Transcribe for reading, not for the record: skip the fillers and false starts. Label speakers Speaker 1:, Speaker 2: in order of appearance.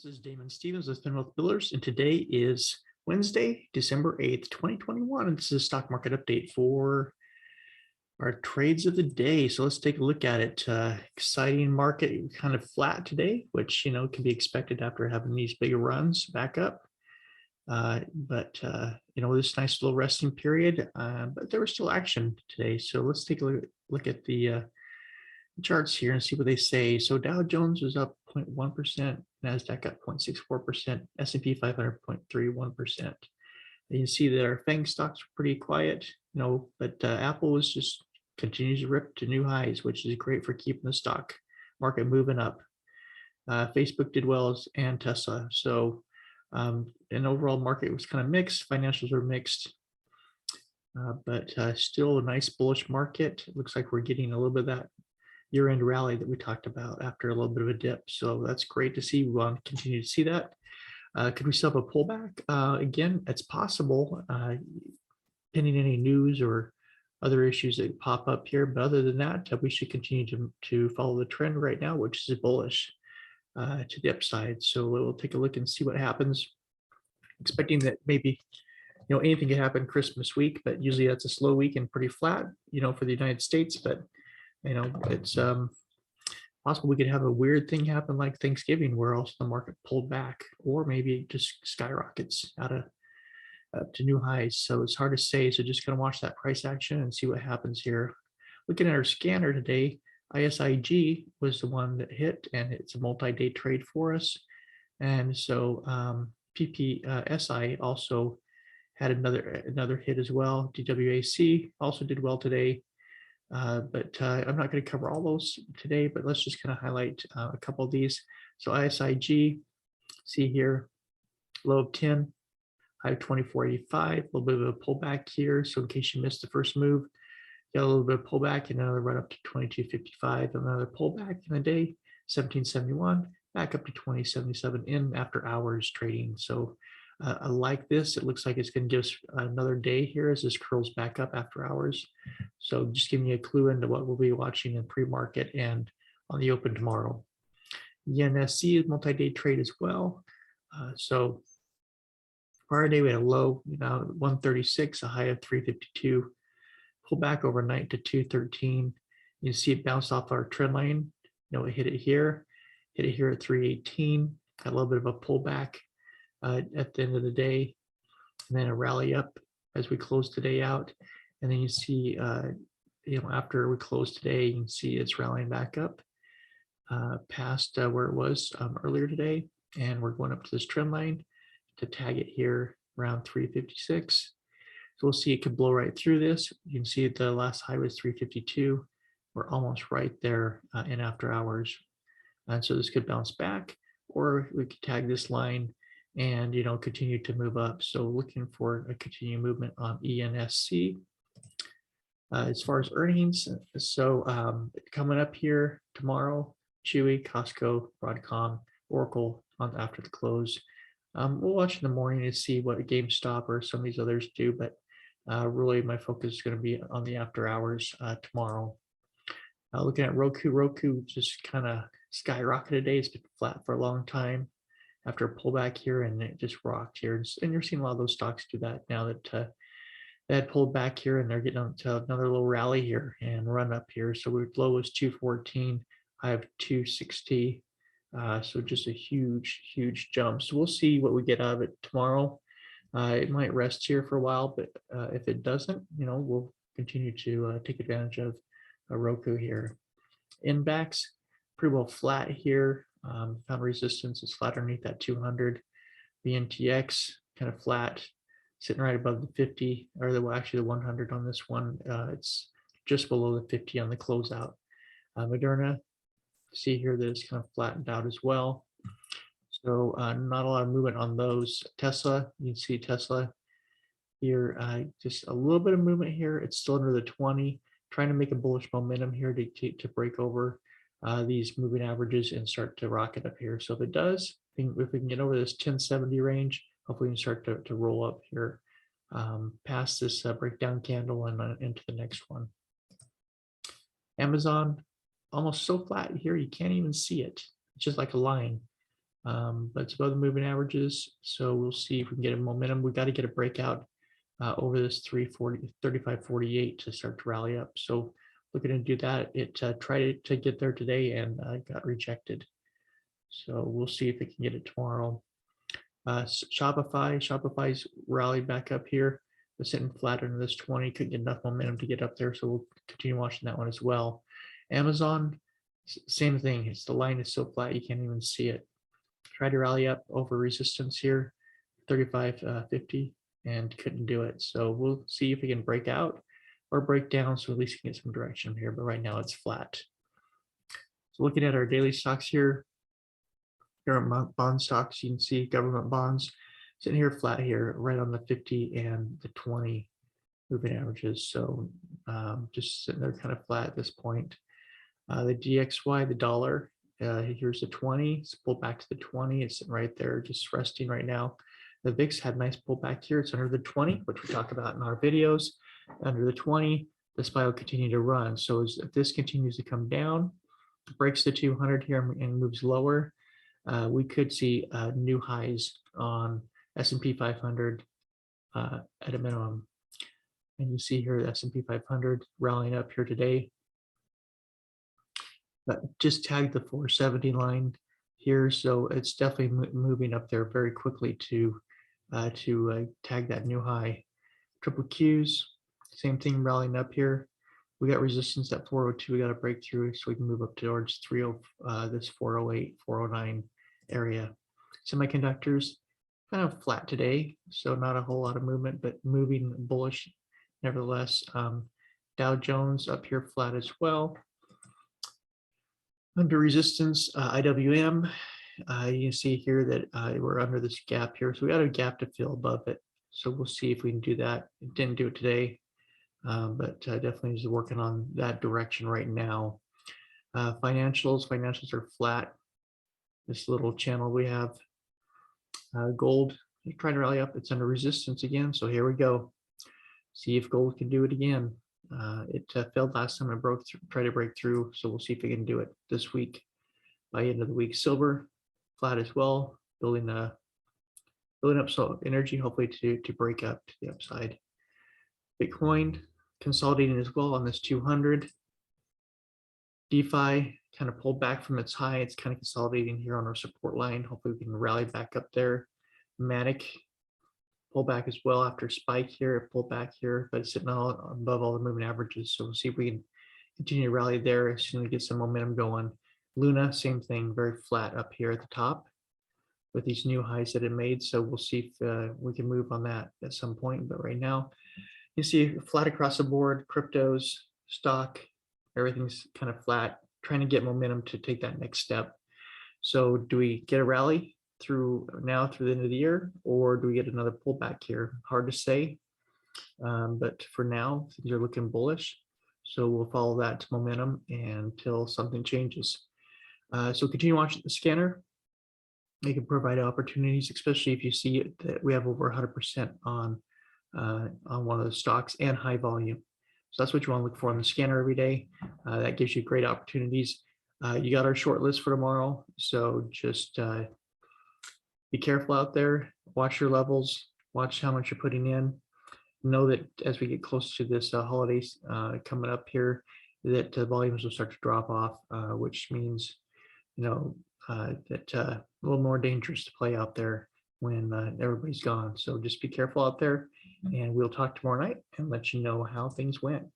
Speaker 1: This is Damon Stevens with Finwealth Builders, and today is Wednesday, December 8th, 2021. And this is a stock market update for our trades of the day. So let's take a look at it. Exciting market, kind of flat today, which, can be expected after having these bigger runs back up. This nice little resting period, but there was still action today. So let's take a look at the charts here and see what they say. So Dow Jones was up 0.1%, NASDAQ up 0.64%, S&P 500 0.31%. You can see that our FANG stocks were pretty quiet, but Apple was just continues to rip to new highs, which is great for keeping the stock market moving up. Facebook did well and Tesla. So an overall market was kind of mixed. Financials were mixed, but still a nice bullish market. It looks like we're getting a little bit of that year-end rally that we talked about after a little bit of a dip. So that's great to see. We want to continue to see that. Could we still have a pullback? Again, it's possible, pending any news or other issues that pop up here. But other than that, we should continue to follow the trend right now, which is bullish to the upside. So we'll take a look and see what happens. Expecting that maybe anything could happen Christmas week, but usually that's a slow week and pretty flat, for the United States. But it's possible we could have a weird thing happen like Thanksgiving, where also the market pulled back, or maybe it just skyrockets up to new highs. So it's hard to say. So just gonna watch that price action and see what happens here. Looking at our scanner today, ISIG was the one that hit, and it's a multi-day trade for us. And so PPSI also had another hit as well. DWAC also did well today. But I'm not going to cover all those today, but let's just kind of highlight a couple of these. So ISIG, see here, low of 10, high of 24.85, a little bit of a pullback here. So in case you missed the first move, got a little bit of pullback and another run up to 22.55, another pullback in the day, 17.71, back up to 20.77 in after hours trading. So I like this. It looks like it's going to give us another day here as this curls back up after hours. So just giving you a clue into what we'll be watching in pre-market and on the open tomorrow. YNSC is multi-day trade as well. So prior day we had a low, 136, a high of 352, pull back overnight to 213. You see it bounced off our trend line. It hit it here at 318, got a little bit of a pullback at the end of the day, and then a rally up as we close today out. And then you see, after we close today, you can see it's rallying back up past where it was earlier today. And we're going up to this trend line to tag it here around 356. So we'll see it could blow right through this. You can see the last high was 352. We're almost right there in after hours. And so this could bounce back, or we could tag this line and continue to move up. So looking for a continued movement on ENSC. As far as earnings, so coming up here tomorrow, Chewy, Costco, Broadcom, Oracle after the close. We'll watch in the morning to see what GameStop or some of these others do, but really my focus is going to be on the after hours tomorrow. Looking at Roku just kind of skyrocketed today. It's been flat for a long time after a pullback here, and it just rocked here. And you're seeing a lot of those stocks do that now that they had pulled back here, and they're getting into another little rally here and run up here. So we're low was 214, high of 260. So just a huge jump. So we'll see what we get out of it tomorrow. It might rest here for a while, but if it doesn't, we'll continue to take advantage of a Roku here. Index pretty well flat here. Found resistance is flat underneath that 200. BNTX kind of flat, sitting right above the 50, or actually the 100 on this one. It's just below the 50 on the closeout. Moderna, see here that it's kind of flattened out as well. So not a lot of movement on those. Tesla, you can see Tesla here, just a little bit of movement here. It's still under the 20, trying to make a bullish momentum here to break over these moving averages and start to rocket up here. So if it does, if we can get over this 1070 range, hopefully we can start to roll up here past this breakdown candle and into the next one. Amazon, almost so flat here you can't even see it. It's just like a line. but it's above the moving averages. So we'll see if we can get a momentum. We got to get a breakout over this 35.48 to start to rally up. So looking to do that. It tried to get there today and got rejected. So we'll see if it can get it tomorrow. Shopify's rallied back up here. It's sitting flat under this 20, couldn't get enough momentum to get up there, so we'll continue watching that one as well. Amazon, same thing. It's the line is so flat you can't even see it. Tried to rally up over resistance here, 35.50, and couldn't do it. So we'll see if we can break out or break down, so at least we can get some direction here. But right now it's flat. So looking at our daily stocks here, bond stocks, you can see government bonds sitting here flat here, right on the 50 and the 20 moving averages. So just sitting there kind of flat at this point. The DXY, the dollar, here's the 20. It's pulled back to the 20. It's sitting right there, just resting right now. The VIX had a nice pullback here. It's under the 20, which we talked about in our videos. Under the 20, the SPY will continue to run. So if this continues to come down, breaks the 200 here and moves lower, we could see new highs on S&P 500 at a minimum. And you see here the S&P 500 rallying up here today. Just tagged the 470 line here, so it's definitely moving up there very quickly to tag that new high. Triple Qs, same thing, rallying up here. We got resistance at 402. We got a breakthrough, so we can move up towards this 408, 409 area. Semiconductors kind of flat today, so not a whole lot of movement, but moving bullish nevertheless. Dow Jones up here flat as well. Under resistance, IWM, you can see here that we're under this gap here, so we got a gap to fill above it. So we'll see if we can do that. It didn't do it today, but definitely is working on that direction right now. Financials are flat. This little channel we have, gold trying to rally up. It's under resistance again, so here we go. See if gold can do it again. It failed last time. It tried to break through, so we'll see if it can do it this week. By end of the week, silver flat as well, building up some energy, hopefully to break up to the upside. Bitcoin consolidating as well on this 200. DeFi kind of pulled back from its high. It's kind of consolidating here on our support line. Hopefully we can rally back up there. MATIC pull back as well after a spike here. It pulled back here, but it's sitting above all the moving averages. So we'll see if we can continue to rally there as soon as we get some momentum going. Luna, same thing, very flat up here at the top with these new highs that it made. So we'll see if we can move on that at some point. But right now, you see flat across the board, cryptos, stock, everything's kind of flat, trying to get momentum to take that next step. So do we get a rally through the end of the year, or do we get another pullback here? Hard to say, but for now, things are looking bullish. So we'll follow that momentum until something changes. So continue watching the scanner. It can provide opportunities, especially if you see that we have over 100% on one of the stocks and high volume. So that's what you want to look for on the scanner every day. That gives you great opportunities. You got our short list for tomorrow, so just be careful out there. Watch your levels. Watch how much you're putting in. Know that as we get close to this holidays coming up here, that volumes will start to drop off, which means that a little more dangerous to play out there when everybody's gone. So just be careful out there, and we'll talk tomorrow night and let you know how things went.